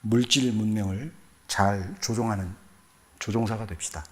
물질 문명을 잘 조종하는 조종사가 됩시다.